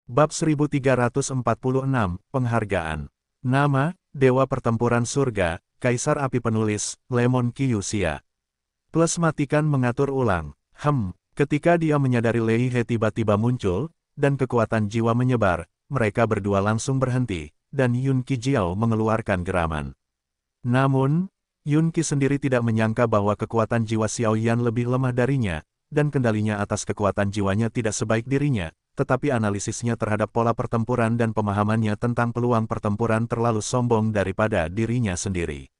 Bab 1346, Penghargaan. Nama, Dewa Pertempuran Surga, Kaisar Api Penulis, Lemon Kyuxia. Plus matikan mengatur ulang. Ketika dia menyadari Lei He tiba-tiba muncul, dan kekuatan jiwa menyebar, mereka berdua langsung berhenti, dan Yun Qijiao mengeluarkan geraman. Namun, Yun Qi sendiri tidak menyangka bahwa kekuatan jiwa Xiao Yan lebih lemah darinya, dan kendalinya atas kekuatan jiwanya tidak sebaik dirinya, tetapi analisisnya terhadap pola pertempuran dan pemahamannya tentang peluang pertempuran terlalu sombong daripada dirinya sendiri.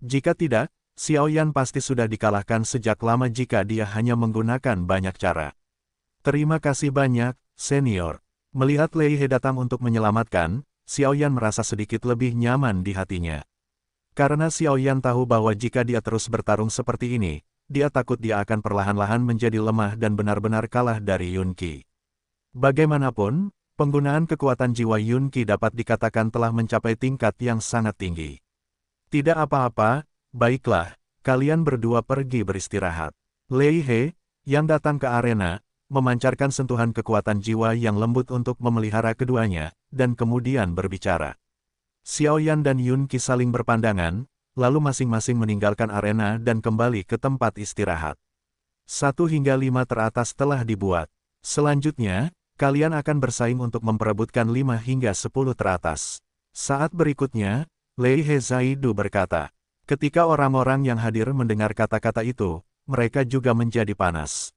Jika tidak, Xiao Yan pasti sudah dikalahkan sejak lama jika dia hanya menggunakan banyak cara. Terima kasih banyak, senior. Melihat Lei He datang untuk menyelamatkan, Xiao Yan merasa sedikit lebih nyaman di hatinya. Karena Xiao Yan tahu bahwa jika dia terus bertarung seperti ini, dia takut dia akan perlahan-lahan menjadi lemah dan benar-benar kalah dari Yun Qi. Bagaimanapun, penggunaan kekuatan jiwa Yun Qi dapat dikatakan telah mencapai tingkat yang sangat tinggi. Tidak apa-apa, baiklah, kalian berdua pergi beristirahat. Lei He, yang datang ke arena, memancarkan sentuhan kekuatan jiwa yang lembut untuk memelihara keduanya, dan kemudian berbicara. Xiao Yan dan Yun Qi saling berpandangan, lalu masing-masing meninggalkan arena dan kembali ke tempat istirahat. 1 hingga 5 teratas telah dibuat. Selanjutnya, kalian akan bersaing untuk memperebutkan 5 hingga 10 teratas. Saat berikutnya, Lei He Zaidu berkata. Ketika orang-orang yang hadir mendengar kata-kata itu, mereka juga menjadi panas.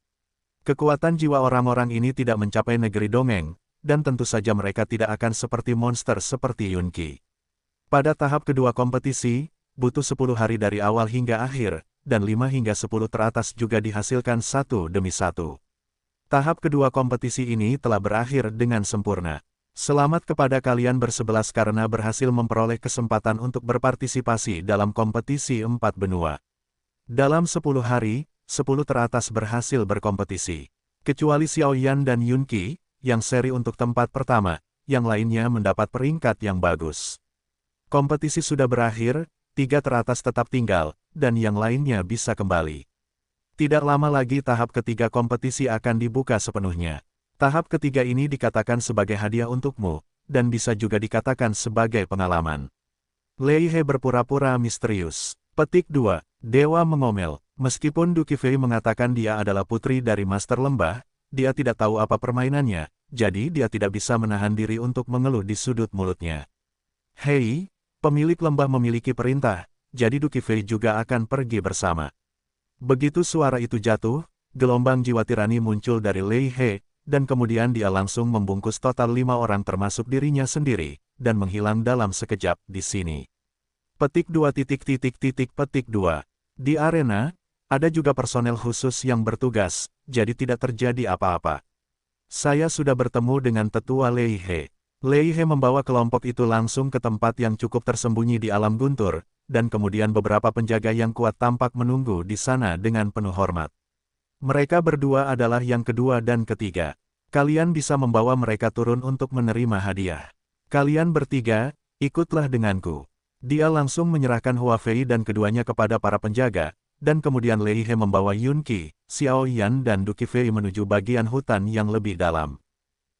Kekuatan jiwa orang-orang ini tidak mencapai negeri dongeng, dan tentu saja mereka tidak akan seperti monster seperti Yun Qi. Pada tahap kedua kompetisi, butuh 10 hari dari awal hingga akhir, dan 5 hingga 10 teratas juga dihasilkan satu demi satu. Tahap kedua kompetisi ini telah berakhir dengan sempurna. Selamat kepada kalian bersebelas karena berhasil memperoleh kesempatan untuk berpartisipasi dalam kompetisi 4 benua. Dalam 10 hari, 10 teratas berhasil berkompetisi. Kecuali Xiao Yan dan Yun Qi, yang seri untuk tempat pertama, yang lainnya mendapat peringkat yang bagus. Kompetisi sudah berakhir, 3 teratas tetap tinggal, dan yang lainnya bisa kembali. Tidak lama lagi tahap ketiga kompetisi akan dibuka sepenuhnya. Tahap ketiga ini dikatakan sebagai hadiah untukmu, dan bisa juga dikatakan sebagai pengalaman. Lei He berpura-pura misterius. Petik 2. Dewa mengomel. Meskipun Du Qifei mengatakan dia adalah putri dari Master Lembah, dia tidak tahu apa permainannya, jadi dia tidak bisa menahan diri untuk mengeluh di sudut mulutnya. Hei, pemilik lembah memiliki perintah, jadi Du Qifei juga akan pergi bersama. Begitu suara itu jatuh, gelombang jiwa tirani muncul dari Lei He, dan kemudian dia langsung membungkus total 5 orang termasuk dirinya sendiri, dan menghilang dalam sekejap di sini. Petik 2. Petik 2. Di arena, ada juga personel khusus yang bertugas, jadi tidak terjadi apa-apa. Saya sudah bertemu dengan tetua Lei He. Lei He membawa kelompok itu langsung ke tempat yang cukup tersembunyi di alam guntur, dan kemudian beberapa penjaga yang kuat tampak menunggu di sana dengan penuh hormat. Mereka berdua adalah yang kedua dan ketiga. Kalian bisa membawa mereka turun untuk menerima hadiah. Kalian bertiga, ikutlah denganku. Dia langsung menyerahkan Hua Fei dan keduanya kepada para penjaga, dan kemudian Lei He membawa Yun Qi, Xiao Yan dan Du Qifei menuju bagian hutan yang lebih dalam.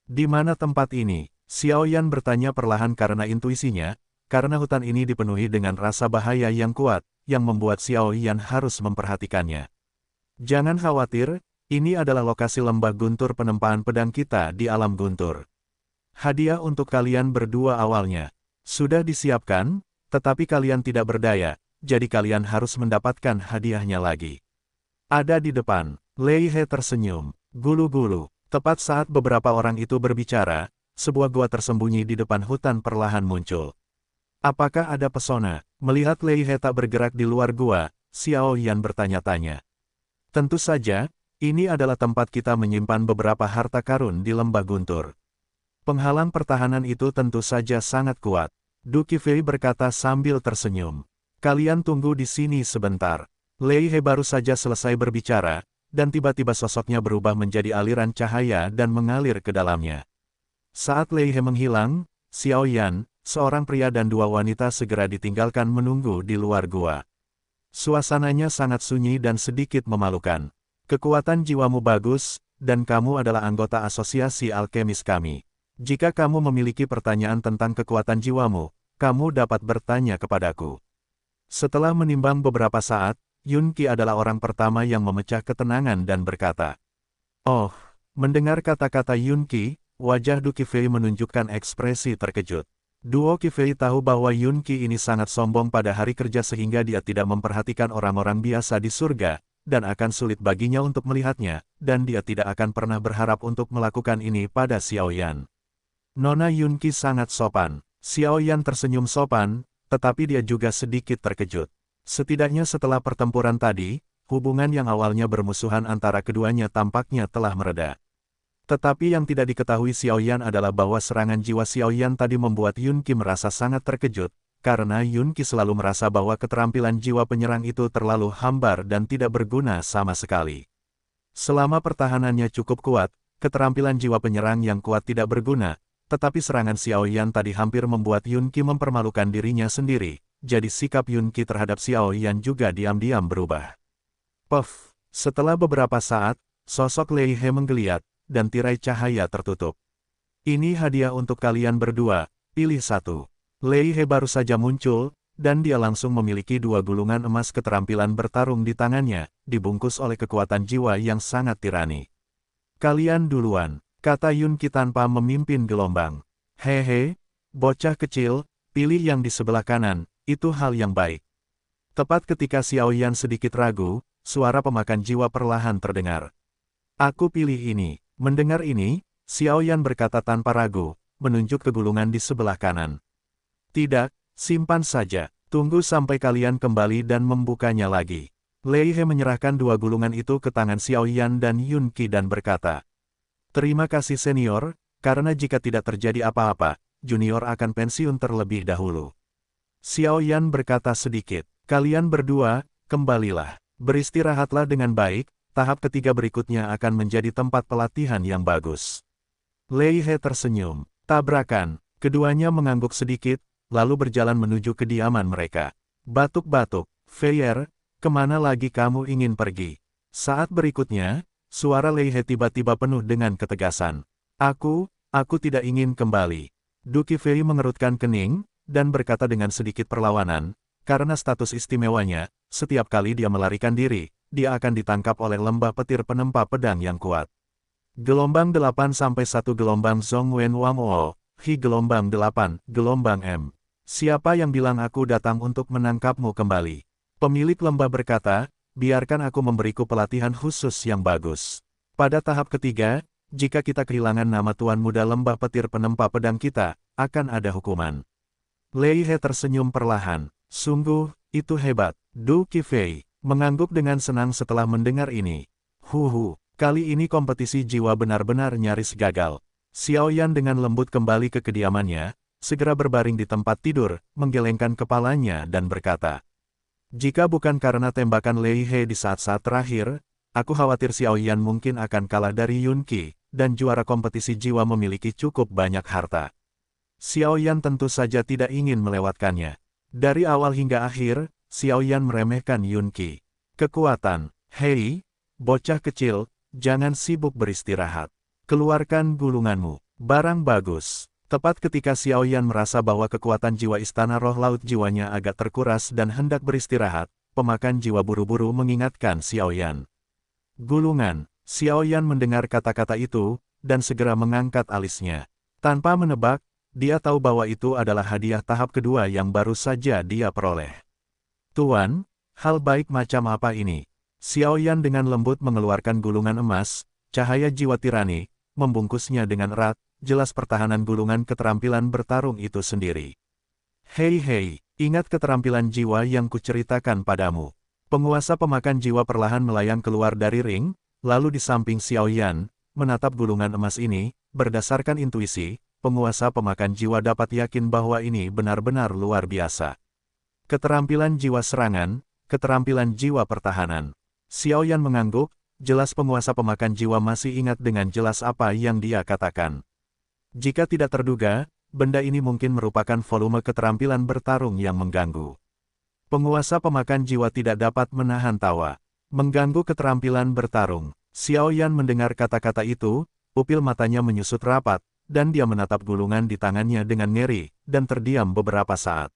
Di mana tempat ini? Xiao Yan bertanya perlahan karena intuisinya, karena hutan ini dipenuhi dengan rasa bahaya yang kuat, yang membuat Xiao Yan harus memperhatikannya. Jangan khawatir, ini adalah lokasi lembah guntur penempaan pedang kita di alam guntur. Hadiah untuk kalian berdua awalnya sudah disiapkan, tetapi kalian tidak berdaya, jadi kalian harus mendapatkan hadiahnya lagi. Ada di depan. Lei He tersenyum, gulu-gulu. Tepat saat beberapa orang itu berbicara, sebuah gua tersembunyi di depan hutan perlahan muncul. Apakah ada pesona? Melihat Lei He tak bergerak di luar gua, Xiao Yan bertanya-tanya. Tentu saja, ini adalah tempat kita menyimpan beberapa harta karun di lembah guntur. Penghalang pertahanan itu tentu saja sangat kuat. Du Qifei berkata sambil tersenyum. Kalian tunggu di sini sebentar. Lei He baru saja selesai berbicara, dan tiba-tiba sosoknya berubah menjadi aliran cahaya dan mengalir ke dalamnya. Saat Lei He menghilang, Xiao Yan, seorang pria dan 2 wanita segera ditinggalkan menunggu di luar gua. Suasananya sangat sunyi dan sedikit memalukan. Kekuatan jiwamu bagus, dan kamu adalah anggota asosiasi alkemis kami. Jika kamu memiliki pertanyaan tentang kekuatan jiwamu, kamu dapat bertanya kepadaku. Setelah menimbang beberapa saat, Yun Qi adalah orang pertama yang memecah ketenangan dan berkata, "Oh." Mendengar kata-kata Yun Qi, wajah Du Qifei menunjukkan ekspresi terkejut. Duo Qifei tahu bahwa Yun Qi ini sangat sombong pada hari kerja sehingga dia tidak memperhatikan orang-orang biasa di surga, dan akan sulit baginya untuk melihatnya, dan dia tidak akan pernah berharap untuk melakukan ini pada Xiao Yan. Nona Yun Qi sangat sopan. Xiao Yan tersenyum sopan, tetapi dia juga sedikit terkejut. Setidaknya setelah pertempuran tadi, hubungan yang awalnya bermusuhan antara keduanya tampaknya telah mereda. Tetapi yang tidak diketahui Xiao Yan adalah bahwa serangan jiwa Xiao Yan tadi membuat Yun Qi merasa sangat terkejut, karena Yun Qi selalu merasa bahwa keterampilan jiwa penyerang itu terlalu hambar dan tidak berguna sama sekali. Selama pertahanannya cukup kuat, keterampilan jiwa penyerang yang kuat tidak berguna, tetapi serangan Xiao Yan tadi hampir membuat Yun Qi mempermalukan dirinya sendiri, jadi sikap Yun Qi terhadap Xiao Yan juga diam-diam berubah. Puff! Setelah beberapa saat, sosok Lei He menggeliat, dan tirai cahaya tertutup. "Ini hadiah untuk kalian berdua, pilih satu." Lei He baru saja muncul, dan dia langsung memiliki 2 gulungan emas keterampilan bertarung di tangannya, dibungkus oleh kekuatan jiwa yang sangat tirani. "Kalian duluan," kata Yun Qi tanpa memimpin gelombang. "Hehe, bocah kecil, pilih yang di sebelah kanan, itu hal yang baik." Tepat ketika Xiao Yan sedikit ragu, suara pemakan jiwa perlahan terdengar. "Aku pilih ini." Mendengar ini, Xiao Yan berkata tanpa ragu, menunjuk ke gulungan di sebelah kanan. "Tidak, simpan saja. Tunggu sampai kalian kembali dan membukanya lagi." Lei He menyerahkan 2 gulungan itu ke tangan Xiao Yan dan Yun Qi dan berkata, "Terima kasih senior, karena jika tidak terjadi apa-apa, junior akan pensiun terlebih dahulu." Xiao Yan berkata sedikit, "Kalian berdua, kembalilah. Beristirahatlah dengan baik, tahap ketiga berikutnya akan menjadi tempat pelatihan yang bagus." Lei He tersenyum. Tabrakan. Keduanya mengangguk sedikit, lalu berjalan menuju kediaman mereka. Batuk-batuk. "Feier, kemana lagi kamu ingin pergi?" Saat berikutnya, suara Lei He tiba-tiba penuh dengan ketegasan. Aku tidak ingin kembali." Du Qifei mengerutkan kening, dan berkata dengan sedikit perlawanan, karena status istimewanya, setiap kali dia melarikan diri, dia akan ditangkap oleh lembah petir penempa pedang yang kuat. Gelombang 8-1 gelombang Zhong Wen Wang O, Hi gelombang 8, gelombang M. "Siapa yang bilang aku datang untuk menangkapmu kembali?" Pemilik lembah berkata, "Biarkan aku memberiku pelatihan khusus yang bagus. Pada tahap ketiga, jika kita kehilangan nama Tuan Muda Lembah Petir Penempa Pedang kita, akan ada hukuman." Lei He tersenyum perlahan. "Sungguh, itu hebat." Du Qifei mengangguk dengan senang setelah mendengar ini. Kali ini kompetisi jiwa benar-benar nyaris gagal. Xiao Yan dengan lembut kembali ke kediamannya, segera berbaring di tempat tidur, menggelengkan kepalanya dan berkata, "Jika bukan karena tembakan Lei He di saat-saat terakhir, aku khawatir Xiao Yan mungkin akan kalah dari Yun Qi, dan juara kompetisi jiwa memiliki cukup banyak harta." Xiao Yan tentu saja tidak ingin melewatkannya. Dari awal hingga akhir, Xiao Yan meremehkan Yun Qi. Kekuatan. "Hei, bocah kecil, jangan sibuk beristirahat. Keluarkan gulunganmu." Barang bagus. Tepat ketika Xiao Yan merasa bahwa kekuatan jiwa istana roh laut jiwanya agak terkuras dan hendak beristirahat, pemakan jiwa buru-buru mengingatkan Xiao Yan. "Gulungan." Xiao Yan mendengar kata-kata itu, dan segera mengangkat alisnya. Tanpa menebak, dia tahu bahwa itu adalah hadiah tahap kedua yang baru saja dia peroleh. "Tuan, hal baik macam apa ini?" Xiao Yan dengan lembut mengeluarkan gulungan emas, cahaya jiwa tirani, membungkusnya dengan erat, jelas pertahanan gulungan keterampilan bertarung itu sendiri. "Hei, ingat keterampilan jiwa yang kuceritakan padamu." Penguasa pemakan jiwa perlahan melayang keluar dari ring, lalu di samping Xiao Yan, menatap gulungan emas ini, berdasarkan intuisi, penguasa pemakan jiwa dapat yakin bahwa ini benar-benar luar biasa. Keterampilan jiwa serangan, keterampilan jiwa pertahanan. Xiao Yan mengangguk, jelas penguasa pemakan jiwa masih ingat dengan jelas apa yang dia katakan. Jika tidak terduga, benda ini mungkin merupakan volume keterampilan bertarung yang mengganggu. Penguasa pemakan jiwa tidak dapat menahan tawa. Mengganggu keterampilan bertarung. Xiao Yan mendengar kata-kata itu, pupil matanya menyusut rapat, dan dia menatap gulungan di tangannya dengan ngeri, dan terdiam beberapa saat.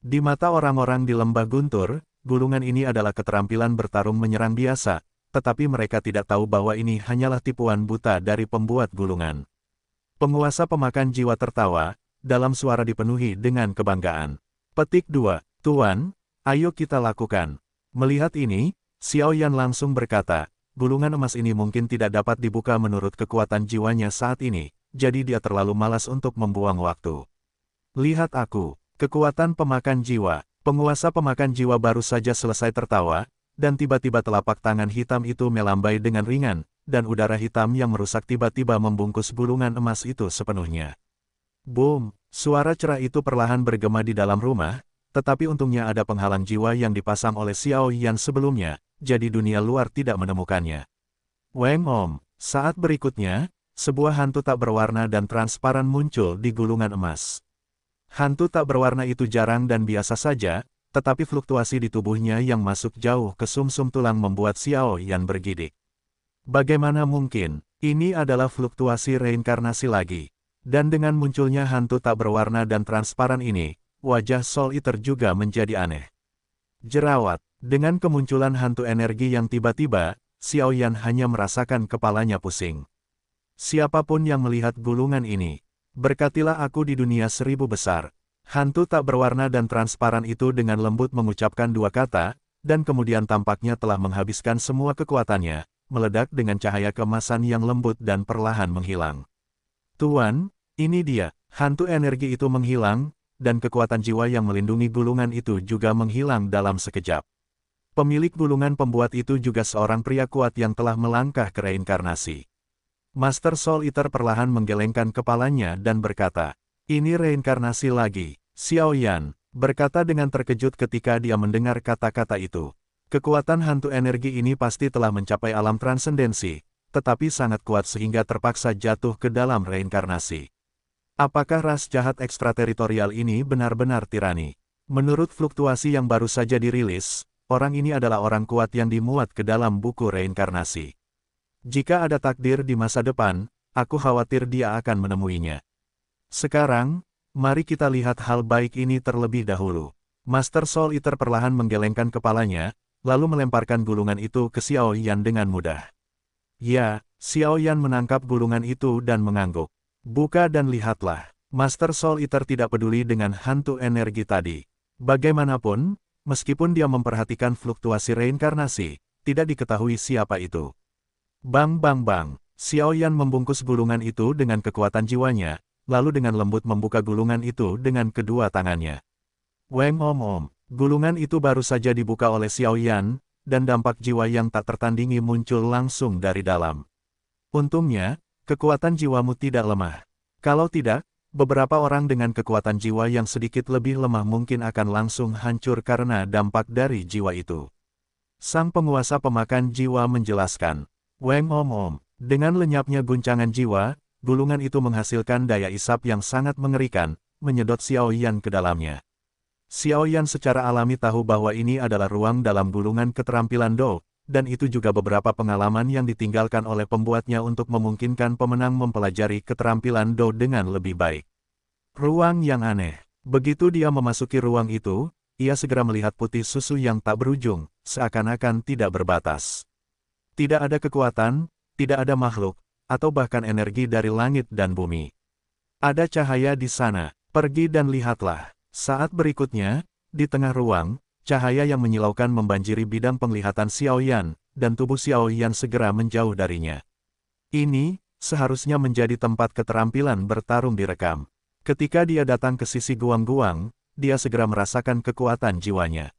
Di mata orang-orang di lembah guntur, gulungan ini adalah keterampilan bertarung menyerang biasa, tetapi mereka tidak tahu bahwa ini hanyalah tipuan buta dari pembuat gulungan. Penguasa pemakan jiwa tertawa, dalam suara dipenuhi dengan kebanggaan. Petik 2. Tuan, ayo kita lakukan. Melihat ini, Xiao Yan langsung berkata, gulungan emas ini mungkin tidak dapat dibuka menurut kekuatan jiwanya saat ini, jadi dia terlalu malas untuk membuang waktu. Lihat aku, kekuatan pemakan jiwa. Penguasa pemakan jiwa baru saja selesai tertawa, dan tiba-tiba telapak tangan hitam itu melambai dengan ringan, dan udara hitam yang merusak tiba-tiba membungkus gulungan emas itu sepenuhnya. Boom! Suara cerah itu perlahan bergema di dalam rumah, tetapi untungnya ada penghalang jiwa yang dipasang oleh Xiao Yan sebelumnya, jadi dunia luar tidak menemukannya. Weng Om! Saat berikutnya, sebuah hantu tak berwarna dan transparan muncul di gulungan emas. Hantu tak berwarna itu jarang dan biasa saja, tetapi fluktuasi di tubuhnya yang masuk jauh ke sumsum tulang membuat Xiao Yan bergidik. Bagaimana mungkin? Ini adalah fluktuasi reinkarnasi lagi. Dan dengan munculnya hantu tak berwarna dan transparan ini, wajah Soul Eater juga menjadi aneh. Jerawat. Dengan kemunculan hantu energi yang tiba-tiba, Xiao Yan hanya merasakan kepalanya pusing. Siapapun yang melihat gulungan ini, berkatilah aku di dunia 1000 besar. Hantu tak berwarna dan transparan itu dengan lembut mengucapkan dua kata, dan kemudian tampaknya telah menghabiskan semua kekuatannya, meledak dengan cahaya keemasan yang lembut dan perlahan menghilang. Tuan, ini dia, hantu energi itu menghilang, dan kekuatan jiwa yang melindungi gulungan itu juga menghilang dalam sekejap. Pemilik gulungan pembuat itu juga seorang pria kuat yang telah melangkah ke reinkarnasi. Master Soul Eater perlahan menggelengkan kepalanya dan berkata, ini reinkarnasi lagi. Xiao Yan berkata dengan terkejut ketika dia mendengar kata-kata itu. Kekuatan hantu energi ini pasti telah mencapai alam transendensi, tetapi sangat kuat sehingga terpaksa jatuh ke dalam reinkarnasi. Apakah ras jahat ekstrateritorial ini benar-benar tirani? Menurut fluktuasi yang baru saja dirilis, orang ini adalah orang kuat yang dimuat ke dalam buku reinkarnasi. Jika ada takdir di masa depan, aku khawatir dia akan menemuinya. Sekarang, mari kita lihat hal baik ini terlebih dahulu. Master Soul Eater perlahan menggelengkan kepalanya, lalu melemparkan gulungan itu ke Xiao Yan dengan mudah. Ya, Xiao Yan menangkap gulungan itu dan mengangguk. Buka dan lihatlah. Master Soul Eater tidak peduli dengan hantu energi tadi. Bagaimanapun, meskipun dia memperhatikan fluktuasi reinkarnasi, tidak diketahui siapa itu. Bang bang bang, Xiao Yan membungkus gulungan itu dengan kekuatan jiwanya, lalu dengan lembut membuka gulungan itu dengan kedua tangannya. Weng Om, gulungan itu baru saja dibuka oleh Xiao Yan, dan dampak jiwa yang tak tertandingi muncul langsung dari dalam. Untungnya, kekuatan jiwamu tidak lemah. Kalau tidak, beberapa orang dengan kekuatan jiwa yang sedikit lebih lemah mungkin akan langsung hancur karena dampak dari jiwa itu. Sang penguasa pemakan jiwa menjelaskan. Weng Om, dengan lenyapnya guncangan jiwa, gulungan itu menghasilkan daya isap yang sangat mengerikan, menyedot Xiao Yan ke dalamnya. Xiao Yan secara alami tahu bahwa ini adalah ruang dalam gulungan keterampilan Do, dan itu juga beberapa pengalaman yang ditinggalkan oleh pembuatnya untuk memungkinkan pemenang mempelajari keterampilan Do dengan lebih baik. Ruang yang aneh. Begitu dia memasuki ruang itu, ia segera melihat putih susu yang tak berujung, seakan-akan tidak berbatas. Tidak ada kekuatan, tidak ada makhluk, atau bahkan energi dari langit dan bumi. Ada cahaya di sana, pergi dan lihatlah. Saat berikutnya, di tengah ruang, cahaya yang menyilaukan membanjiri bidang penglihatan Xiao Yan, dan tubuh Xiao Yan segera menjauh darinya. Ini, seharusnya menjadi tempat keterampilan bertarung direkam. Ketika dia datang ke sisi guang-guang, dia segera merasakan kekuatan jiwanya.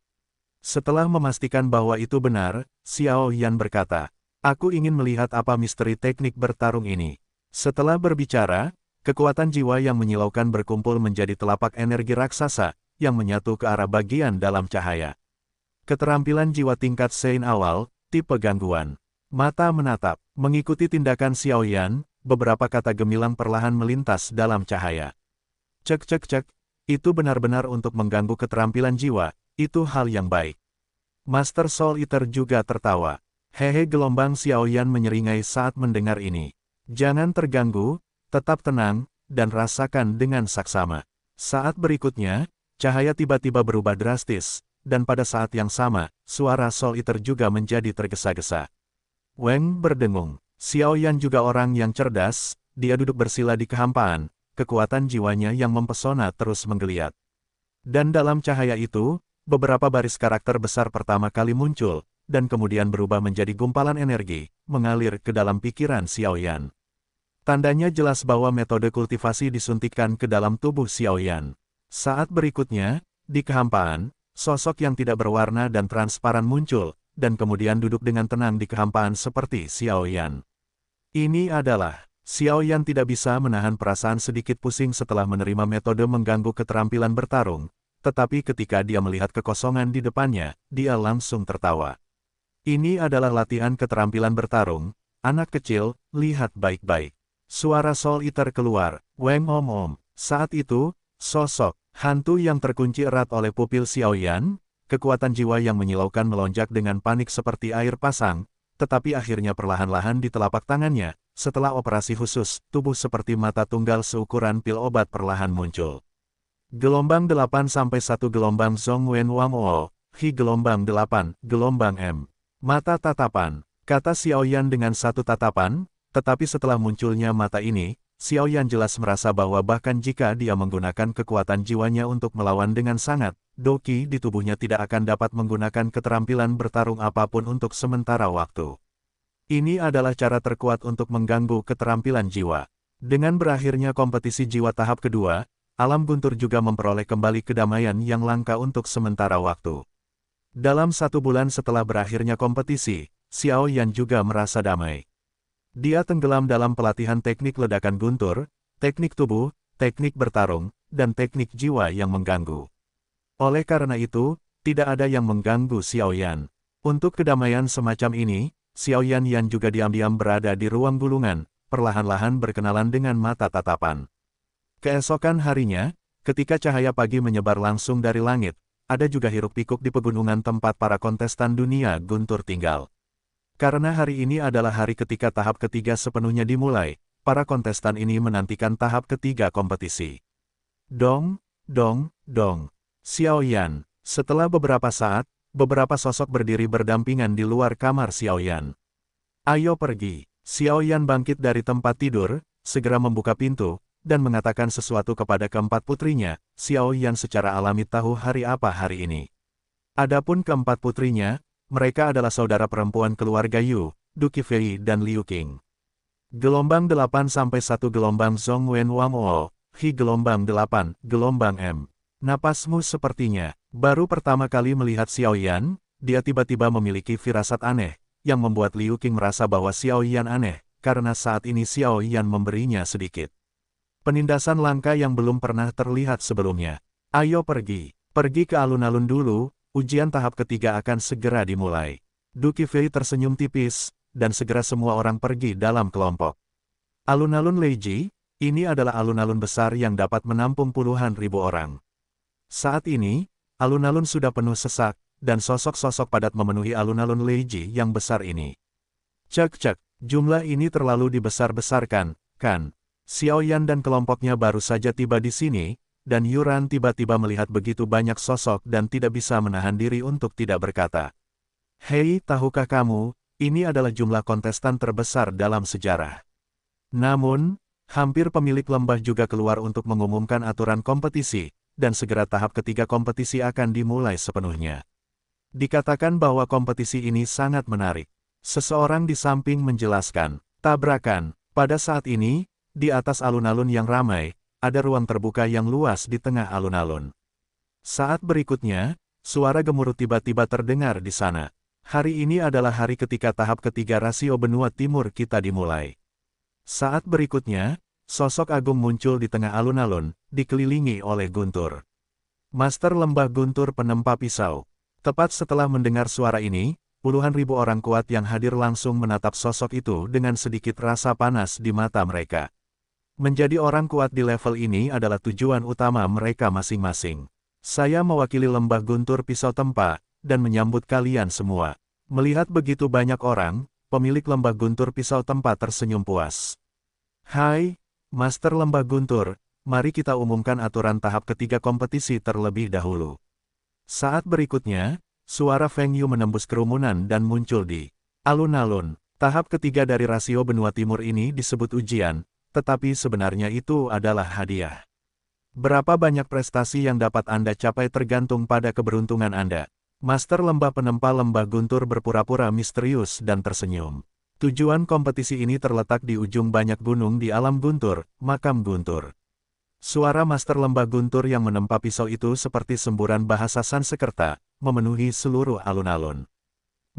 Setelah memastikan bahwa itu benar, Xiao Yan berkata, aku ingin melihat apa misteri teknik bertarung ini. Setelah berbicara, kekuatan jiwa yang menyilaukan berkumpul menjadi telapak energi raksasa, yang menyatu ke arah bagian dalam cahaya. Keterampilan jiwa tingkat Sein awal, tipe gangguan. Mata menatap, mengikuti tindakan Xiao Yan, beberapa kata gemilang perlahan melintas dalam cahaya. Cek cek cek, itu benar-benar untuk mengganggu keterampilan jiwa, itu hal yang baik. Master Soul Eater juga tertawa. Hehe, gelombang Xiao Yan menyeringai saat mendengar ini. Jangan terganggu, Tetap tenang, dan rasakan dengan saksama. Saat berikutnya, cahaya tiba-tiba berubah drastis, dan pada saat yang sama, suara Soul Eater juga menjadi tergesa-gesa. Wang berdengung. Xiao Yan juga orang yang cerdas, dia duduk bersila di kehampaan, kekuatan jiwanya yang mempesona terus menggeliat. Dan dalam cahaya itu, beberapa baris karakter besar pertama kali muncul, dan kemudian berubah menjadi gumpalan energi, mengalir ke dalam pikiran Xiao Yan. Tandanya jelas bahwa metode kultivasi disuntikkan ke dalam tubuh Xiao Yan. Saat berikutnya, di kehampaan, sosok yang tidak berwarna dan transparan muncul, dan kemudian duduk dengan tenang di kehampaan seperti Xiao Yan. Ini adalah, Xiao Yan tidak bisa menahan perasaan sedikit pusing setelah menerima metode mengganggu keterampilan bertarung, tetapi ketika dia melihat kekosongan di depannya, dia langsung tertawa. Ini adalah latihan keterampilan bertarung, anak kecil, lihat baik-baik. Suara Soul Eater keluar, Weng om. Saat itu, sosok hantu yang terkunci erat oleh pupil Xiao Yan, kekuatan jiwa yang menyilaukan melonjak dengan panik seperti air pasang, tetapi akhirnya perlahan-lahan di telapak tangannya, setelah operasi khusus, tubuh seperti mata tunggal seukuran pil obat perlahan muncul. Gelombang 8 sampai 1 gelombang Zhong Wen Wang O, Hi gelombang 8, gelombang M. Mata tatapan, kata Xiao Yan dengan satu tatapan, tetapi setelah munculnya mata ini, Xiao Yan jelas merasa bahwa bahkan jika dia menggunakan kekuatan jiwanya untuk melawan dengan sangat, Doki di tubuhnya tidak akan dapat menggunakan keterampilan bertarung apapun untuk sementara waktu. Ini adalah cara terkuat untuk mengganggu keterampilan jiwa. Dengan berakhirnya kompetisi jiwa tahap kedua, alam guntur juga memperoleh kembali kedamaian yang langka untuk sementara waktu. Dalam 1 bulan setelah berakhirnya kompetisi, Xiao Yan juga merasa damai. Dia tenggelam dalam pelatihan teknik ledakan guntur, teknik tubuh, teknik bertarung, dan teknik jiwa yang mengganggu. Oleh karena itu, tidak ada yang mengganggu Xiao Yan. Untuk kedamaian semacam ini, Xiao Yan juga diam-diam berada di ruang gulungan, perlahan-lahan berkenalan dengan mata tatapan. Keesokan harinya, ketika cahaya pagi menyebar langsung dari langit, ada juga hiruk-pikuk di pegunungan tempat para kontestan dunia guntur tinggal. Karena hari ini adalah hari ketika tahap ketiga sepenuhnya dimulai, para kontestan ini menantikan tahap ketiga kompetisi. Dong. Xiao Yan. Setelah beberapa saat, beberapa sosok berdiri berdampingan di luar kamar Xiao Yan. Ayo pergi. Xiao Yan bangkit dari tempat tidur, segera membuka pintu, dan mengatakan sesuatu kepada keempat putrinya. Xiao Yan secara alami tahu hari apa hari ini. Adapun keempat putrinya, mereka adalah saudara perempuan keluarga Yu, Duki Fei dan Liu Qing. Gelombang 8 sampai 1 gelombang Zhong Wen Wang O, Hi gelombang 8, gelombang M. Napasmu sepertinya, baru pertama kali melihat Xiao Yan, dia tiba-tiba memiliki firasat aneh, yang membuat Liu Qing merasa bahwa Xiao Yan aneh, karena saat ini Xiao Yan memberinya sedikit penindasan langka yang belum pernah terlihat sebelumnya. Ayo pergi ke alun-alun dulu. Ujian tahap ketiga akan segera dimulai. Duki Fei tersenyum tipis, dan segera semua orang pergi dalam kelompok. Alun-alun Leiji, ini adalah alun-alun besar yang dapat menampung puluhan ribu orang. Saat ini, alun-alun sudah penuh sesak, dan sosok-sosok padat memenuhi alun-alun Leiji yang besar ini. Cek, jumlah ini terlalu dibesar-besarkan, kan? Xiao Yan dan kelompoknya baru saja tiba di sini, dan Yuran tiba-tiba melihat begitu banyak sosok dan tidak bisa menahan diri untuk tidak berkata. Hei, tahukah kamu, ini adalah jumlah kontestan terbesar dalam sejarah. Namun, hampir pemilik lembah juga keluar untuk mengumumkan aturan kompetisi, dan segera tahap ketiga kompetisi akan dimulai sepenuhnya. Dikatakan bahwa kompetisi ini sangat menarik. Seseorang di samping menjelaskan, tabrakan, pada saat ini, di atas alun-alun yang ramai, ada ruang terbuka yang luas di tengah alun-alun. Saat berikutnya, suara gemuruh tiba-tiba terdengar di sana. Hari ini adalah hari ketika tahap ketiga rasio benua timur kita dimulai. Saat berikutnya, sosok agung muncul di tengah alun-alun, dikelilingi oleh guntur. Master lembah guntur penempa pisau. Tepat setelah mendengar suara ini, puluhan ribu orang kuat yang hadir langsung menatap sosok itu dengan sedikit rasa panas di mata mereka. Menjadi orang kuat di level ini adalah tujuan utama mereka masing-masing. Saya mewakili lembah guntur pisau tempa, dan menyambut kalian semua. Melihat begitu banyak orang, pemilik lembah guntur pisau tempa tersenyum puas. Hai, Master Lembah Guntur, mari kita umumkan aturan tahap ketiga kompetisi terlebih dahulu. Saat berikutnya, suara Feng Yu menembus kerumunan dan muncul di alun-alun. Tahap ketiga dari rasio benua timur ini disebut ujian, tetapi sebenarnya itu adalah hadiah. Berapa banyak prestasi yang dapat Anda capai tergantung pada keberuntungan Anda. Master Lembah Penempa Lembah Guntur berpura-pura misterius dan tersenyum. Tujuan kompetisi ini terletak di ujung banyak gunung di alam Guntur, makam Guntur. Suara Master Lembah Guntur yang menempa pisau itu seperti semburan bahasa Sanskerta, memenuhi seluruh alun-alun.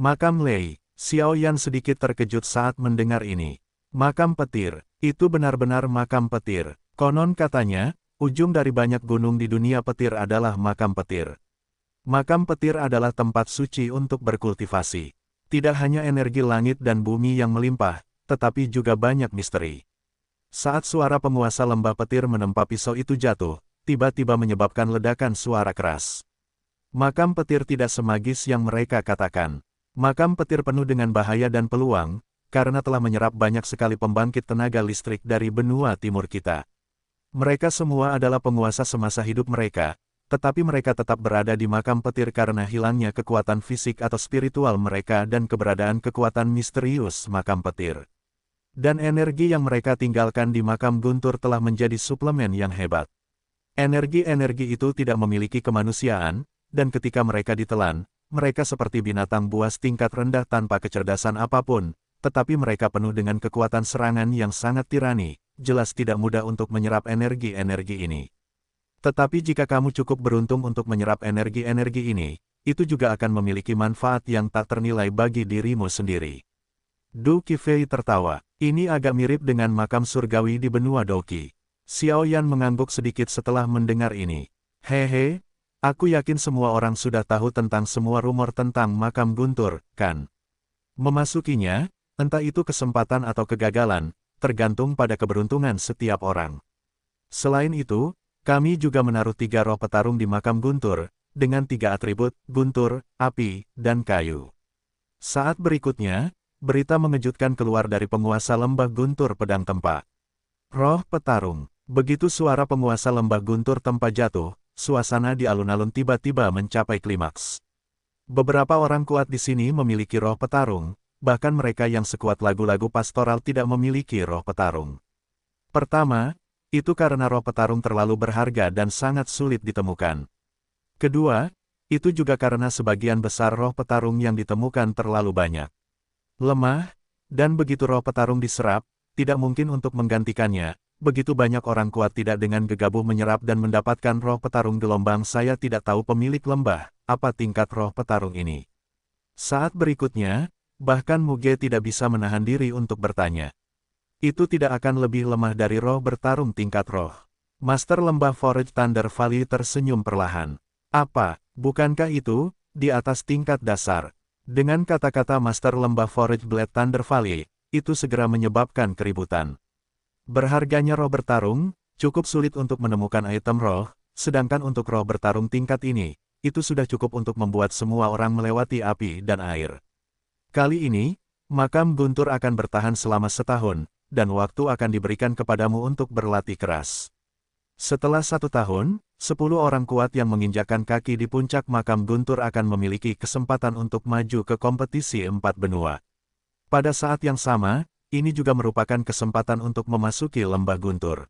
Makam Lei, Xiao Yan sedikit terkejut saat mendengar ini. Makam petir, itu benar-benar makam petir. Konon katanya, ujung dari banyak gunung di dunia petir adalah makam petir. Makam petir adalah tempat suci untuk berkultivasi. Tidak hanya energi langit dan bumi yang melimpah, tetapi juga banyak misteri. Saat suara penguasa lembah petir menempa pisau itu jatuh, tiba-tiba menyebabkan ledakan suara keras. Makam petir tidak semagis yang mereka katakan. Makam petir penuh dengan bahaya dan peluang, karena telah menyerap banyak sekali pembangkit tenaga listrik dari benua timur kita. Mereka semua adalah penguasa semasa hidup mereka, tetapi mereka tetap berada di makam petir karena hilangnya kekuatan fisik atau spiritual mereka dan keberadaan kekuatan misterius makam petir. Dan energi yang mereka tinggalkan di makam Guntur telah menjadi suplemen yang hebat. Energi-energi itu tidak memiliki kemanusiaan, dan ketika mereka ditelan, mereka seperti binatang buas tingkat rendah tanpa kecerdasan apapun, tetapi mereka penuh dengan kekuatan serangan yang sangat tirani, jelas tidak mudah untuk menyerap energi-energi ini. Tetapi jika kamu cukup beruntung untuk menyerap energi-energi ini, itu juga akan memiliki manfaat yang tak ternilai bagi dirimu sendiri. Du Qifei tertawa. Ini agak mirip dengan makam surgawi di benua Douqi. Xiao Yan mengangguk sedikit setelah mendengar ini. Hehe, aku yakin semua orang sudah tahu tentang semua rumor tentang makam Guntur, kan? Memasukinya, entah itu kesempatan atau kegagalan, tergantung pada keberuntungan setiap orang. Selain itu, kami juga menaruh 3 roh petarung di makam Guntur, dengan 3 atribut, Guntur, api, dan kayu. Saat berikutnya, berita mengejutkan keluar dari penguasa lembah Guntur Pedang Tempa. Roh petarung. Begitu suara penguasa lembah Guntur Tempa jatuh, suasana di alun-alun tiba-tiba mencapai klimaks. Beberapa orang kuat di sini memiliki roh petarung, bahkan mereka yang sekuat lagu-lagu pastoral tidak memiliki roh petarung. Pertama, itu karena roh petarung terlalu berharga dan sangat sulit ditemukan. Kedua, itu juga karena sebagian besar roh petarung yang ditemukan terlalu banyak. Lemah, dan begitu roh petarung diserap, tidak mungkin untuk menggantikannya. Begitu banyak orang kuat tidak dengan gegabah menyerap dan mendapatkan roh petarung gelombang. Saya tidak tahu pemilik lembah, apa tingkat roh petarung ini. Saat berikutnya, bahkan Muge tidak bisa menahan diri untuk bertanya. Itu tidak akan lebih lemah dari roh bertarung tingkat roh. Master Lembah Forge Thunder Valley tersenyum perlahan. Apa, bukankah itu, di atas tingkat dasar? Dengan kata-kata Master Lembah Forge Blade Thunder Valley, itu segera menyebabkan keributan. Berharganya roh bertarung, cukup sulit untuk menemukan item roh, sedangkan untuk roh bertarung tingkat ini, itu sudah cukup untuk membuat semua orang melewati api dan air. Kali ini, makam Guntur akan bertahan selama setahun, dan waktu akan diberikan kepadamu untuk berlatih keras. Setelah 1 tahun, 10 orang kuat yang menginjakkan kaki di puncak makam Guntur akan memiliki kesempatan untuk maju ke kompetisi 4 benua. Pada saat yang sama, ini juga merupakan kesempatan untuk memasuki lembah Guntur.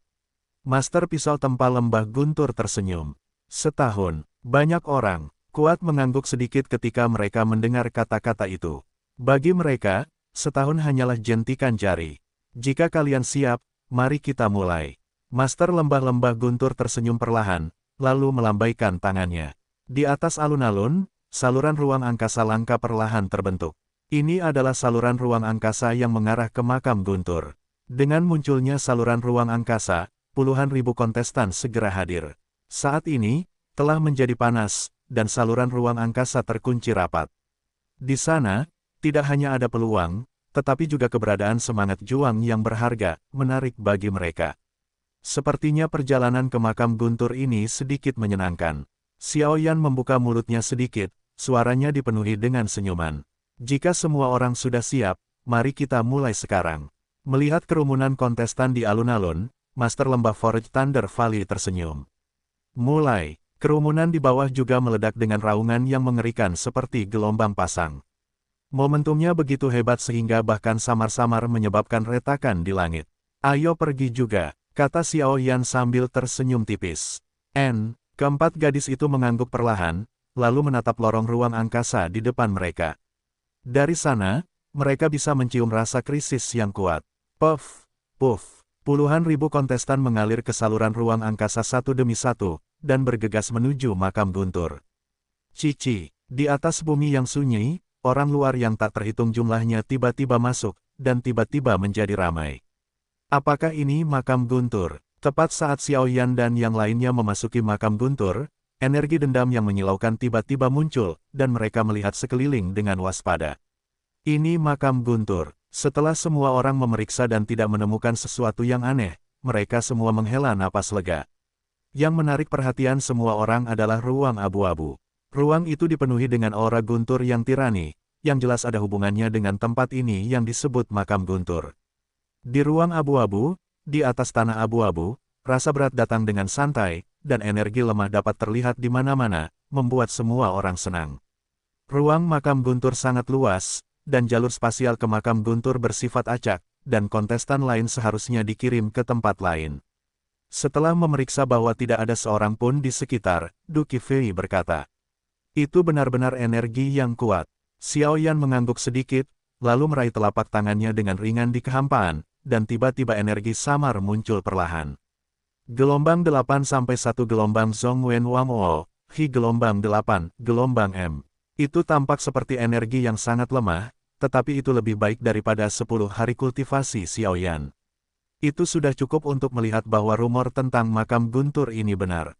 Master Pisau Tempa Lembah Guntur tersenyum. Setahun, banyak orang kuat mengangguk sedikit ketika mereka mendengar kata-kata itu. Bagi mereka, setahun hanyalah jentikan jari. Jika kalian siap, mari kita mulai. Master Lembah-Lembah Guntur tersenyum perlahan, lalu melambaikan tangannya. Di atas alun-alun, saluran ruang angkasa langka perlahan terbentuk. Ini adalah saluran ruang angkasa yang mengarah ke makam Guntur. Dengan munculnya saluran ruang angkasa, puluhan ribu kontestan segera hadir. Saat ini, telah menjadi panas, dan saluran ruang angkasa terkunci rapat. Di sana, tidak hanya ada peluang, tetapi juga keberadaan semangat juang yang berharga, menarik bagi mereka. Sepertinya perjalanan ke makam Guntur ini sedikit menyenangkan. Xiao Yan membuka mulutnya sedikit, suaranya dipenuhi dengan senyuman. Jika semua orang sudah siap, mari kita mulai sekarang. Melihat kerumunan kontestan di alun-alun, Master Lembah Forge Thunder Valley tersenyum. Mulai, kerumunan di bawah juga meledak dengan raungan yang mengerikan seperti gelombang pasang. Momentumnya begitu hebat sehingga bahkan samar-samar menyebabkan retakan di langit. Ayo pergi juga, kata Xiao Yan sambil tersenyum tipis. Keempat gadis itu mengangguk perlahan, lalu menatap lorong ruang angkasa di depan mereka. Dari sana, mereka bisa mencium rasa krisis yang kuat. Puff, puff, puluhan ribu kontestan mengalir ke saluran ruang angkasa satu demi satu, dan bergegas menuju makam Guntur. Cici, di atas bumi yang sunyi, orang luar yang tak terhitung jumlahnya tiba-tiba masuk, dan tiba-tiba menjadi ramai. Apakah ini makam Guntur? Tepat saat Xiao Yan dan yang lainnya memasuki makam Guntur, energi dendam yang menyilaukan tiba-tiba muncul, dan mereka melihat sekeliling dengan waspada. Ini makam Guntur. Setelah semua orang memeriksa dan tidak menemukan sesuatu yang aneh, mereka semua menghela napas lega. Yang menarik perhatian semua orang adalah ruang abu-abu. Ruang itu dipenuhi dengan aura Guntur yang tirani, yang jelas ada hubungannya dengan tempat ini yang disebut makam Guntur. Di ruang abu-abu, di atas tanah abu-abu, rasa berat datang dengan santai, dan energi lemah dapat terlihat di mana-mana, membuat semua orang senang. Ruang makam Guntur sangat luas, dan jalur spasial ke makam Guntur bersifat acak, dan kontestan lain seharusnya dikirim ke tempat lain. Setelah memeriksa bahwa tidak ada seorang pun di sekitar, Du Qifei berkata, "Itu benar-benar energi yang kuat." Xiao Yan mengangguk sedikit, lalu meraih telapak tangannya dengan ringan di kehampaan, dan tiba-tiba energi samar muncul perlahan. Gelombang 8 sampai 1 gelombang Zhongwen Wangwo, Hi gelombang 8, gelombang M. Itu tampak seperti energi yang sangat lemah, tetapi itu lebih baik daripada 10 hari kultivasi Xiao Yan. Itu sudah cukup untuk melihat bahwa rumor tentang makam Guntur ini benar.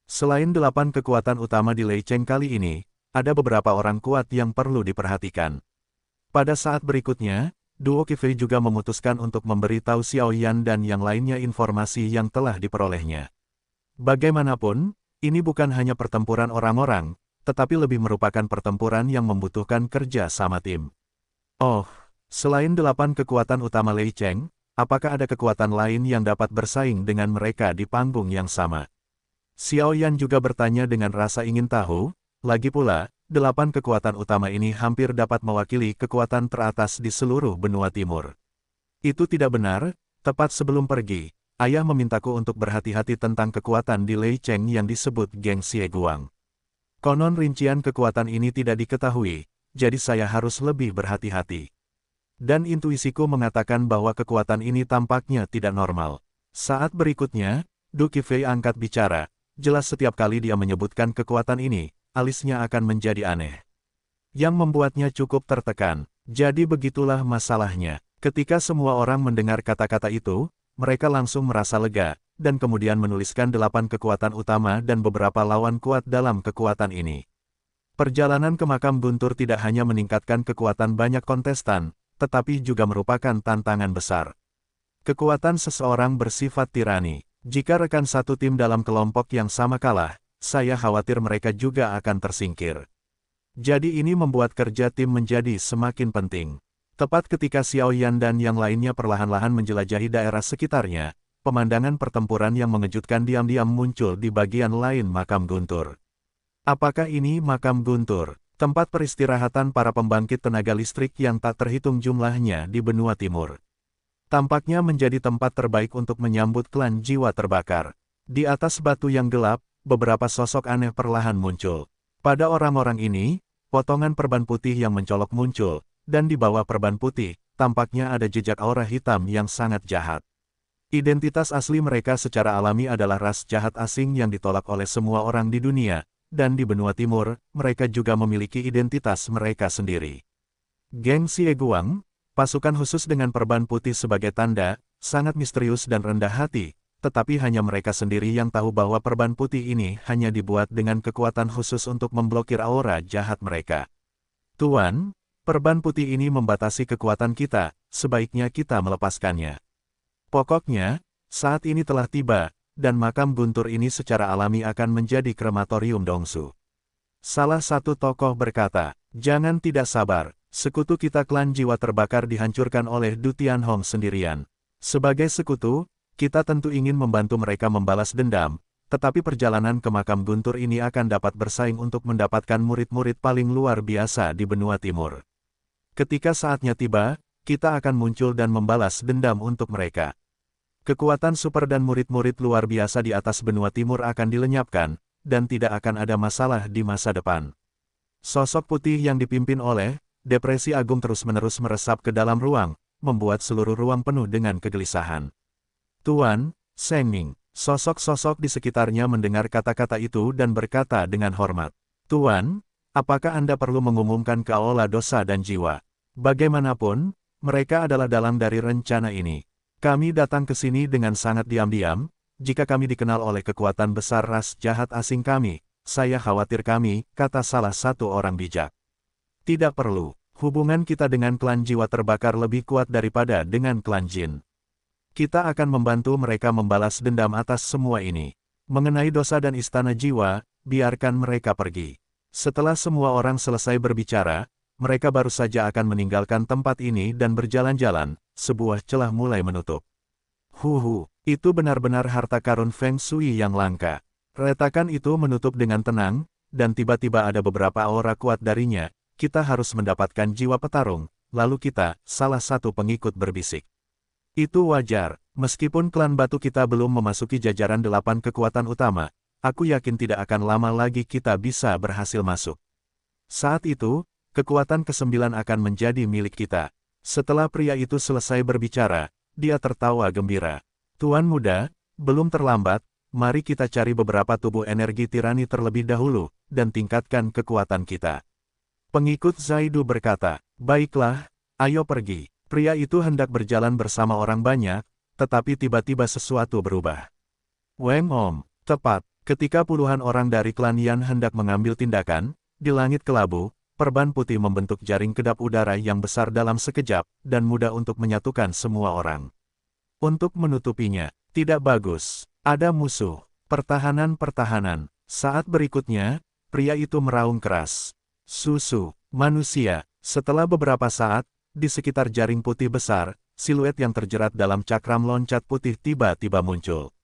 Selain 8 kekuatan utama di Lei Cheng kali ini, ada beberapa orang kuat yang perlu diperhatikan. Pada saat berikutnya, Duo Qifei juga memutuskan untuk memberitahu Xiao Yan dan yang lainnya informasi yang telah diperolehnya. Bagaimanapun, ini bukan hanya pertempuran orang-orang, tetapi lebih merupakan pertempuran yang membutuhkan kerja sama tim. Oh, selain 8 kekuatan utama Lei Cheng, apakah ada kekuatan lain yang dapat bersaing dengan mereka di panggung yang sama? Xiao Yan juga bertanya dengan rasa ingin tahu, lagi pula, 8 kekuatan utama ini hampir dapat mewakili kekuatan teratas di seluruh benua timur. Itu tidak benar, tepat sebelum pergi, ayah memintaku untuk berhati-hati tentang kekuatan di Lei Cheng yang disebut Geng Xie Guang. Konon rincian kekuatan ini tidak diketahui, jadi saya harus lebih berhati-hati. Dan intuisiku mengatakan bahwa kekuatan ini tampaknya tidak normal. Saat berikutnya, Du Qifei angkat bicara, jelas setiap kali dia menyebutkan kekuatan ini, alisnya akan menjadi aneh. Yang membuatnya cukup tertekan. Jadi begitulah masalahnya. Ketika semua orang mendengar kata-kata itu, mereka langsung merasa lega, dan kemudian menuliskan 8 kekuatan utama dan beberapa lawan kuat dalam kekuatan ini. Perjalanan ke makam Guntur tidak hanya meningkatkan kekuatan banyak kontestan, tetapi juga merupakan tantangan besar. Kekuatan seseorang bersifat tirani. Jika rekan satu tim dalam kelompok yang sama kalah, saya khawatir mereka juga akan tersingkir. Jadi ini membuat kerja tim menjadi semakin penting. Tepat ketika Xiao Yan dan yang lainnya perlahan-lahan menjelajahi daerah sekitarnya, pemandangan pertempuran yang mengejutkan diam-diam muncul di bagian lain makam Guntur. Apakah ini makam Guntur? Tempat peristirahatan para pembangkit tenaga listrik yang tak terhitung jumlahnya di benua timur. Tampaknya menjadi tempat terbaik untuk menyambut klan jiwa terbakar. Di atas batu yang gelap, beberapa sosok aneh perlahan muncul. Pada orang-orang ini, potongan perban putih yang mencolok muncul, dan di bawah perban putih, tampaknya ada jejak aura hitam yang sangat jahat. Identitas asli mereka secara alami adalah ras jahat asing yang ditolak oleh semua orang di dunia, dan di benua timur, mereka juga memiliki identitas mereka sendiri. Geng Xie Guang, pasukan khusus dengan perban putih sebagai tanda, sangat misterius dan rendah hati, tetapi hanya mereka sendiri yang tahu bahwa perban putih ini hanya dibuat dengan kekuatan khusus untuk memblokir aura jahat mereka. Tuan, perban putih ini membatasi kekuatan kita, sebaiknya kita melepaskannya. Pokoknya, saat ini telah tiba, dan makam Guntur ini secara alami akan menjadi krematorium Dongsu. Salah satu tokoh berkata, jangan tidak sabar, sekutu kita klan jiwa terbakar dihancurkan oleh Du Tianhong sendirian. Sebagai sekutu, Kita tentu ingin membantu mereka membalas dendam, tetapi perjalanan ke makam Guntur ini akan dapat bersaing untuk mendapatkan murid-murid paling luar biasa di benua timur. Ketika saatnya tiba, kita akan muncul dan membalas dendam untuk mereka. Kekuatan super dan murid-murid luar biasa di atas benua timur akan dilenyapkan, dan tidak akan ada masalah di masa depan. Sosok putih yang dipimpin oleh Depresi Agung terus-menerus meresap ke dalam ruang, membuat seluruh ruang penuh dengan kegelisahan. Tuan, Sengning, sosok-sosok di sekitarnya mendengar kata-kata itu dan berkata dengan hormat. Tuan, apakah Anda perlu mengumumkan ke Aula dosa dan jiwa? Bagaimanapun, mereka adalah dalang dari rencana ini. Kami datang ke sini dengan sangat diam-diam, jika kami dikenal oleh kekuatan besar ras jahat asing kami, saya khawatir kami, kata salah satu orang bijak. Tidak perlu, hubungan kita dengan klan jiwa terbakar lebih kuat daripada dengan klan jin. Kita akan membantu mereka membalas dendam atas semua ini. Mengenai dosa dan istana jiwa, biarkan mereka pergi. Setelah semua orang selesai berbicara, mereka baru saja akan meninggalkan tempat ini dan berjalan-jalan, sebuah celah mulai menutup. Itu benar-benar harta karun Feng Shui yang langka. Retakan itu menutup dengan tenang, dan tiba-tiba ada beberapa aura kuat darinya. Kita harus mendapatkan jiwa petarung, lalu kita, salah satu pengikut berbisik. Itu wajar, meskipun klan batu kita belum memasuki jajaran 8 kekuatan utama, aku yakin tidak akan lama lagi kita bisa berhasil masuk. Saat itu, kekuatan ke-9 akan menjadi milik kita. Setelah pria itu selesai berbicara, dia tertawa gembira. Tuan muda, belum terlambat, mari kita cari beberapa tubuh energi tirani terlebih dahulu, dan tingkatkan kekuatan kita. Pengikut Zaidu berkata, baiklah, ayo pergi. Pria itu hendak berjalan bersama orang banyak, tetapi tiba-tiba sesuatu berubah. Weng Om, tepat, ketika puluhan orang dari klan Yan hendak mengambil tindakan, di langit kelabu, perban putih membentuk jaring kedap udara yang besar dalam sekejap, dan mudah untuk menyatukan semua orang. Untuk menutupinya, tidak bagus, ada musuh, pertahanan. Saat berikutnya, pria itu meraung keras. Susu, manusia, setelah beberapa saat, di sekitar jaring putih besar, siluet yang terjerat dalam cakram loncat putih tiba-tiba muncul.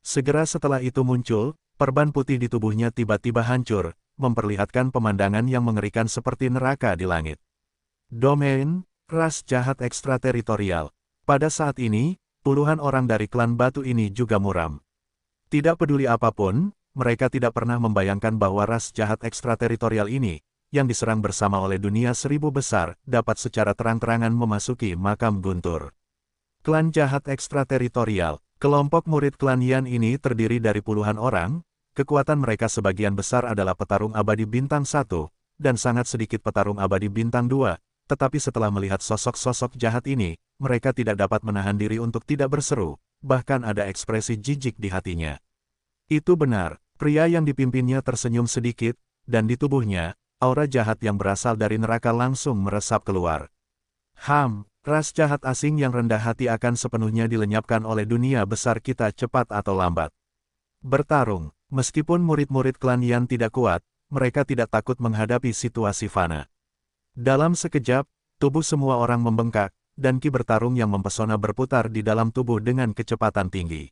Segera setelah itu muncul, perban putih di tubuhnya tiba-tiba hancur, memperlihatkan pemandangan yang mengerikan seperti neraka di langit. Domain, ras jahat ekstrateritorial. Pada saat ini, puluhan orang dari klan batu ini juga muram. Tidak peduli apapun, mereka tidak pernah membayangkan bahwa ras jahat ekstrateritorial ini, yang diserang bersama oleh dunia 1000 besar, dapat secara terang-terangan memasuki makam Guntur. Klan jahat ekstrateritorial, kelompok murid klan Yan ini terdiri dari puluhan orang, kekuatan mereka sebagian besar adalah petarung abadi bintang 1, dan sangat sedikit petarung abadi bintang 2, tetapi setelah melihat sosok-sosok jahat ini, mereka tidak dapat menahan diri untuk tidak berseru, bahkan ada ekspresi jijik di hatinya. Itu benar, pria yang dipimpinnya tersenyum sedikit, dan di tubuhnya, aura jahat yang berasal dari neraka langsung meresap keluar. Ras jahat asing yang rendah hati akan sepenuhnya dilenyapkan oleh dunia besar kita cepat atau lambat. Bertarung, meskipun murid-murid klan Yan tidak kuat, mereka tidak takut menghadapi situasi fana. Dalam sekejap, tubuh semua orang membengkak, dan ki bertarung yang mempesona berputar di dalam tubuh dengan kecepatan tinggi.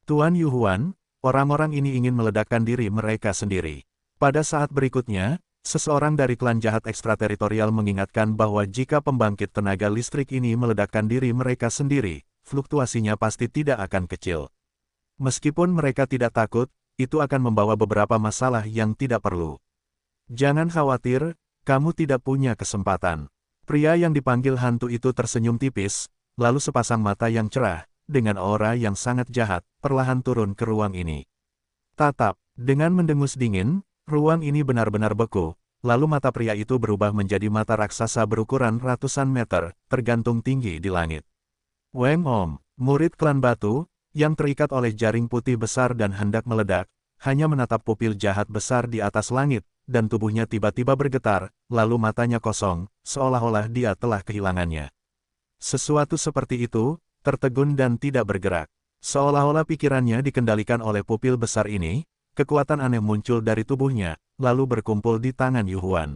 Tuan Yuhuan, orang-orang ini ingin meledakkan diri mereka sendiri. Pada saat berikutnya, seseorang dari klan jahat ekstrateritorial mengingatkan bahwa jika pembangkit tenaga listrik ini meledakkan diri mereka sendiri, fluktuasinya pasti tidak akan kecil. Meskipun mereka tidak takut, itu akan membawa beberapa masalah yang tidak perlu. Jangan khawatir, kamu tidak punya kesempatan. Pria yang dipanggil hantu itu tersenyum tipis, lalu sepasang mata yang cerah, dengan aura yang sangat jahat, perlahan turun ke ruang ini. Tatap, dengan mendengus dingin, ruang ini benar-benar beku, lalu mata pria itu berubah menjadi mata raksasa berukuran ratusan meter, tergantung tinggi di langit. Weng Om, murid klan batu, yang terikat oleh jaring putih besar dan hendak meledak, hanya menatap pupil jahat besar di atas langit, dan tubuhnya tiba-tiba bergetar, lalu matanya kosong, seolah-olah dia telah kehilangannya. Sesuatu seperti itu, tertegun dan tidak bergerak. Seolah-olah pikirannya dikendalikan oleh pupil besar ini, kekuatan aneh muncul dari tubuhnya, lalu berkumpul di tangan Yuhuan.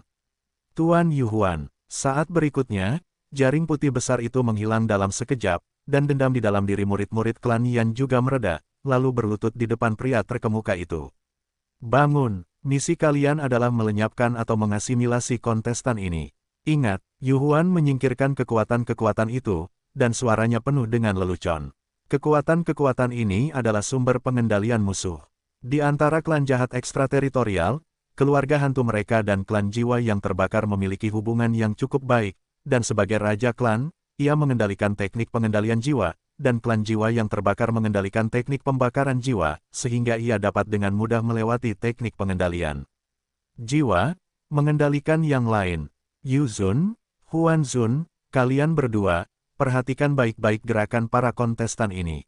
Tuan Yuhuan, saat berikutnya, jaring putih besar itu menghilang dalam sekejap, dan dendam di dalam diri murid-murid klan Yan juga mereda, lalu berlutut di depan pria terkemuka itu. Bangun, misi kalian adalah melenyapkan atau mengasimilasi kontestan ini. Ingat, Yu Huan menyingkirkan kekuatan-kekuatan itu, dan suaranya penuh dengan lelucon. Kekuatan-kekuatan ini adalah sumber pengendalian musuh. Di antara klan jahat ekstrateritorial, keluarga hantu mereka dan klan jiwa yang terbakar memiliki hubungan yang cukup baik, dan sebagai raja klan, ia mengendalikan teknik pengendalian jiwa, dan klan jiwa yang terbakar mengendalikan teknik pembakaran jiwa, sehingga ia dapat dengan mudah melewati teknik pengendalian jiwa, mengendalikan yang lain. Yu Zun, Huan Zun, kalian berdua, perhatikan baik-baik gerakan para kontestan ini.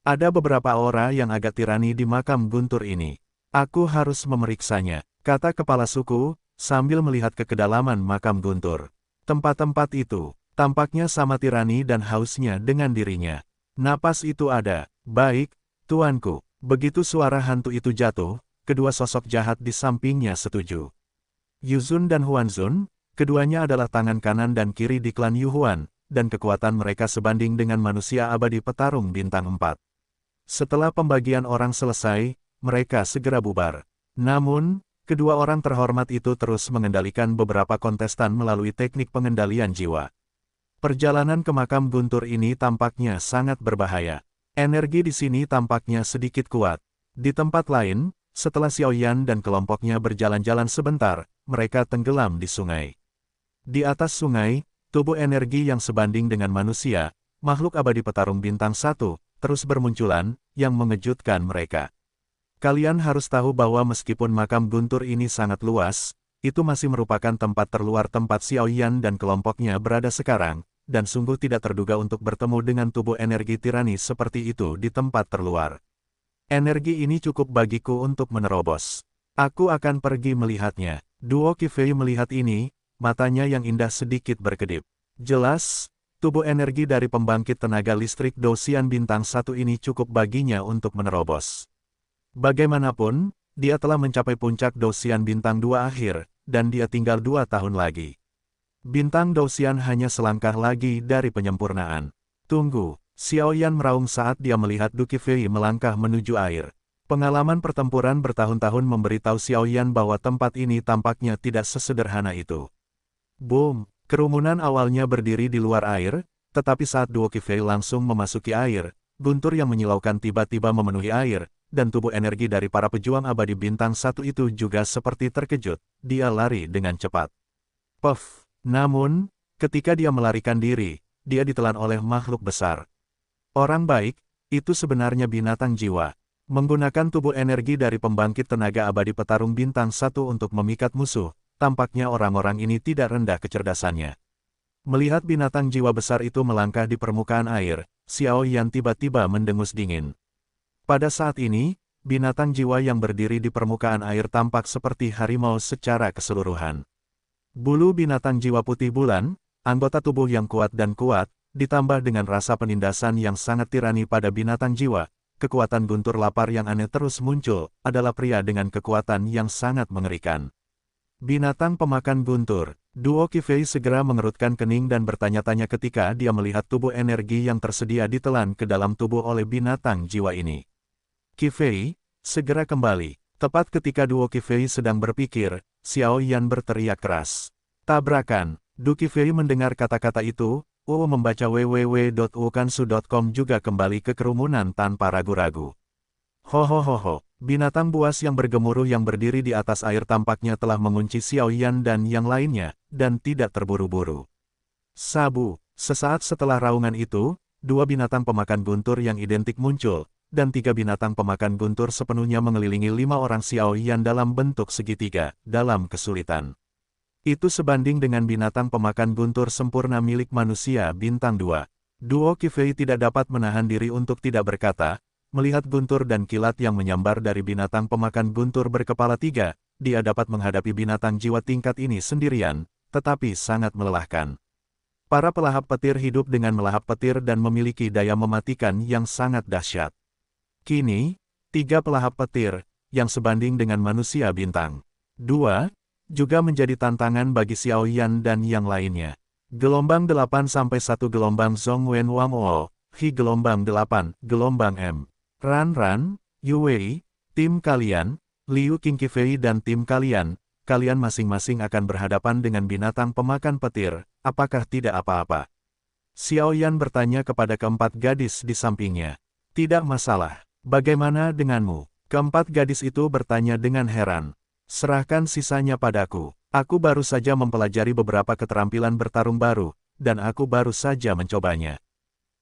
Ada beberapa aura yang agak tirani di makam guntur ini. Aku harus memeriksanya, kata kepala suku, sambil melihat ke kedalaman makam guntur. Tempat-tempat itu, tampaknya sama tirani dan hausnya dengan dirinya. Napas itu ada. Baik, tuanku. Begitu suara hantu itu jatuh, kedua sosok jahat di sampingnya setuju. Yu Zun dan Huan Zun, keduanya adalah tangan kanan dan kiri di klan Yu Huan, dan kekuatan mereka sebanding dengan manusia abadi petarung bintang 4. Setelah pembagian orang selesai, mereka segera bubar. Namun, kedua orang terhormat itu terus mengendalikan beberapa kontestan melalui teknik pengendalian jiwa. Perjalanan ke makam guntur ini tampaknya sangat berbahaya. Energi di sini tampaknya sedikit kuat. Di tempat lain, setelah Xiao Yan dan kelompoknya berjalan-jalan sebentar, mereka tenggelam di sungai. Di atas sungai, tubuh energi yang sebanding dengan manusia, makhluk abadi petarung bintang 1, terus bermunculan, yang mengejutkan mereka. Kalian harus tahu bahwa meskipun makam guntur ini sangat luas, itu masih merupakan tempat terluar tempat Xiao Yan dan kelompoknya berada sekarang, dan sungguh tidak terduga untuk bertemu dengan tubuh energi tirani seperti itu di tempat terluar. Energi ini cukup bagiku untuk menerobos. Aku akan pergi melihatnya. Duo Qifei melihat ini, matanya yang indah sedikit berkedip. Jelas, tubuh energi dari pembangkit tenaga listrik Dosian bintang 1 ini cukup baginya untuk menerobos. Bagaimanapun, dia telah mencapai puncak Dosian bintang 2 akhir, dan dia tinggal 2 tahun lagi. Bintang Dosian hanya selangkah lagi dari penyempurnaan. Tunggu, Xiao Yan meraung saat dia melihat Du Qifei melangkah menuju air. Pengalaman pertempuran bertahun-tahun memberitahu Xiao Yan bahwa tempat ini tampaknya tidak sesederhana itu. Boom! Kerumunan awalnya berdiri di luar air, tetapi saat Duo Qifei langsung memasuki air, guntur yang menyilaukan tiba-tiba memenuhi air, dan tubuh energi dari para pejuang abadi bintang 1 itu juga seperti terkejut, dia lari dengan cepat. Puff! Namun, ketika dia melarikan diri, dia ditelan oleh makhluk besar. Orang baik, itu sebenarnya binatang jiwa. Menggunakan tubuh energi dari pembangkit tenaga abadi petarung bintang 1 untuk memikat musuh, tampaknya orang-orang ini tidak rendah kecerdasannya. Melihat binatang jiwa besar itu melangkah di permukaan air, Xiao Yan tiba-tiba mendengus dingin. Pada saat ini, binatang jiwa yang berdiri di permukaan air tampak seperti harimau secara keseluruhan. Bulu binatang jiwa putih bulan, anggota tubuh yang kuat dan kuat, ditambah dengan rasa penindasan yang sangat tirani pada binatang jiwa, kekuatan guntur lapar yang aneh terus muncul, adalah pria dengan kekuatan yang sangat mengerikan. Binatang pemakan guntur. Duo Qifei segera mengerutkan kening dan bertanya-tanya ketika dia melihat tubuh energi yang tersedia ditelan ke dalam tubuh oleh binatang jiwa ini. Qifei, segera kembali. Tepat ketika Duo Qifei sedang berpikir, Xiao Yan berteriak keras. Tabrakan. Du Qifei mendengar kata-kata itu, membaca www.wukansu.com juga kembali ke kerumunan tanpa ragu-ragu. Hohohoho, binatang buas yang bergemuruh yang berdiri di atas air tampaknya telah mengunci Xiao Yan dan yang lainnya, dan tidak terburu-buru. Sabu, sesaat setelah raungan itu, 2 binatang pemakan guntur yang identik muncul, dan 3 binatang pemakan guntur sepenuhnya mengelilingi 5 orang Xiao Yan dalam bentuk segitiga, dalam kesulitan. Itu sebanding dengan binatang pemakan guntur sempurna milik manusia bintang 2. Duo Qifei tidak dapat menahan diri untuk tidak berkata, melihat guntur dan kilat yang menyambar dari binatang pemakan guntur berkepala 3, dia dapat menghadapi binatang jiwa tingkat ini sendirian, tetapi sangat melelahkan. Para pelahap petir hidup dengan melahap petir dan memiliki daya mematikan yang sangat dahsyat. Kini, 3 pelahap petir, yang sebanding dengan manusia bintang 2, juga menjadi tantangan bagi Xiao Yan dan yang lainnya. Gelombang 8 sampai 1 gelombang Zhongwen Wang O, Hi gelombang 8, gelombang M. Ran, Yue, tim kalian, Liu Qingqifei dan tim kalian masing-masing akan berhadapan dengan binatang pemakan petir, apakah tidak apa-apa? Xiao Yan bertanya kepada keempat gadis di sampingnya. Tidak masalah. Bagaimana denganmu? Keempat gadis itu bertanya dengan heran. Serahkan sisanya padaku. Aku baru saja mempelajari beberapa keterampilan bertarung baru, dan aku baru saja mencobanya.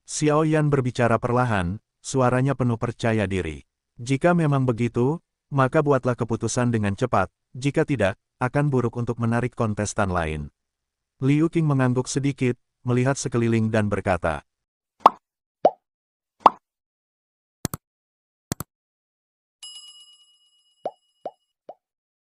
Xiao Yan berbicara perlahan, suaranya penuh percaya diri. Jika memang begitu, maka buatlah keputusan dengan cepat, jika tidak, akan buruk untuk menarik kontestan lain. Liu Qing mengangguk sedikit, melihat sekeliling dan berkata,